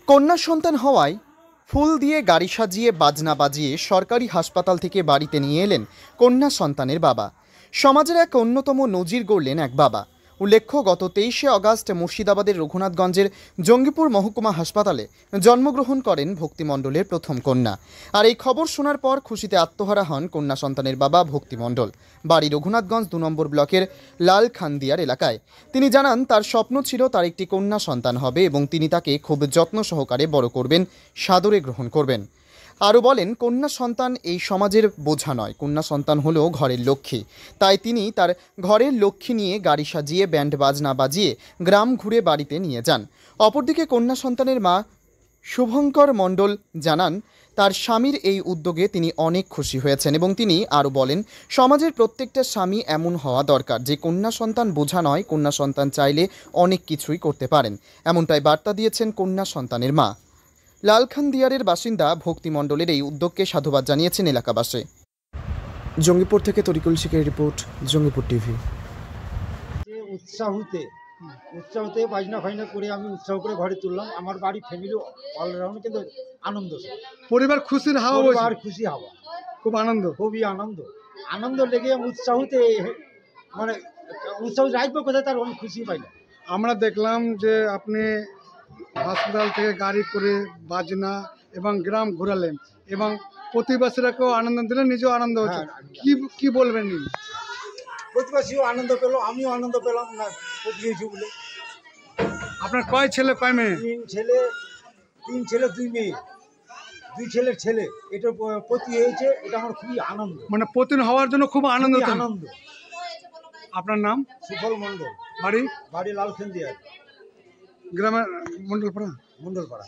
কন্যা সন্তান হওয়ায় ফুল দিয়ে গাড়ি সাজিয়ে বাজনা বাজিয়ে সরকারি হাসপাতাল থেকে বাড়িতে নিয়ে এলেন কন্যা সন্তানের বাবা। সমাজের এক অন্যতম নজির গড়লেন এক বাবা। উল্লেখ্য, গত 23শে আগস্ট মুর্শিদাবাদের রঘুনাথগঞ্জের জঙ্গিপুর মহকুমা হাসপাতালে জন্মগ্রহণ করেন ভক্তি মণ্ডলের প্রথম কন্যা। আর এই খবর শোনার পর খুশিতে আত্মহারা হন কন্যা সন্তানের বাবা ভক্তি মণ্ডল। বাড়ি রঘুনাথগঞ্জ 2 নম্বর ব্লকের লাল খানদিয়ার এলাকায়। তিনি জানান, তার স্বপ্ন ছিল তার একটি কন্যা সন্তান হবে এবং তিনি তাকে খুব যত্ন সহকারে বড় করবেন, সাদরে গ্রহণ করবেন। আরও বলেন, কন্যা সন্তান এই সমাজের বোঝা নয়, কন্যা সন্তান হলো ঘরের লক্ষ্মী। তাই তিনি তার ঘরের লক্ষ্মী নিয়ে গাড়ি সাজিয়ে ব্যান্ড বাজনা বাজিয়ে গ্রাম ঘুরে বাড়িতে নিয়ে যান। অপরদিকে কন্যা সন্তানের মা শুভঙ্কর মণ্ডল জানান, তার স্বামীর এই উদ্যোগে তিনি অনেক খুশি হয়েছেন এবং তিনি আরও বলেন, সমাজের প্রত্যেকটা স্বামী এমন হওয়া দরকার যে কন্যা সন্তান বোঝা নয়, কন্যা সন্তান চাইলে অনেক কিছুই করতে পারেন। এমনটাই বার্তা দিয়েছেন কন্যা সন্তানের মা। লালখানদিয়ারের বাসিন্দা ভক্তি মণ্ডলের এই উদ্যোগকে সাধুবাদ জানিয়েছেন এলাকাবাসী। জঙ্গিপুর থেকে তরিকুল শেখের রিপোর্ট, জঙ্গিপুর টিভি। উৎসাহতে বাজনা ফাজনা করে আমি উৎসাহ করে ঘরে তুললাম। আমার বাড়ি ফ্যামিলি অলরাউন্ড কিন্তু আনন্দ, পরিবার খুশির হাওয়া, পরিবার খুশি হাওয়া, খুব আনন্দ, খুবই আনন্দ লেগে আমি উৎসাহতে মানে উৎসাহ রাখবো কোথায় তার আমি খুশি পাই না। আমরা দেখলাম যে আপনি হাসপাতাল থেকে গাড়ি করে বাজনা এবং গ্রাম ঘোরালেন এবং প্রতিবাসীরাকেও আনন্দ দিলেন, নিজেও আনন্দ হচ্ছে। কি বলবেন? প্রতিবাসীও আনন্দ পেলো, আমিও আনন্দ পেলাম না প্রতিবেশী বলে। আপনার কয় ছেলে কয় মেয়ে? তিন ছেলে 2 মেয়ে, 2 ছেলের ছেলে। এটা প্রতি হয়েছে, এটা আমার খুবই আনন্দ, মানে পতিন হওয়ার জন্য খুব আনন্দ। আপনার নাম? সুফল মণ্ডল। বাড়ি? বাড়ি লালখানদিয়া, গ্রামের মণ্ডলপাড়া। মণ্ডলপাড়া।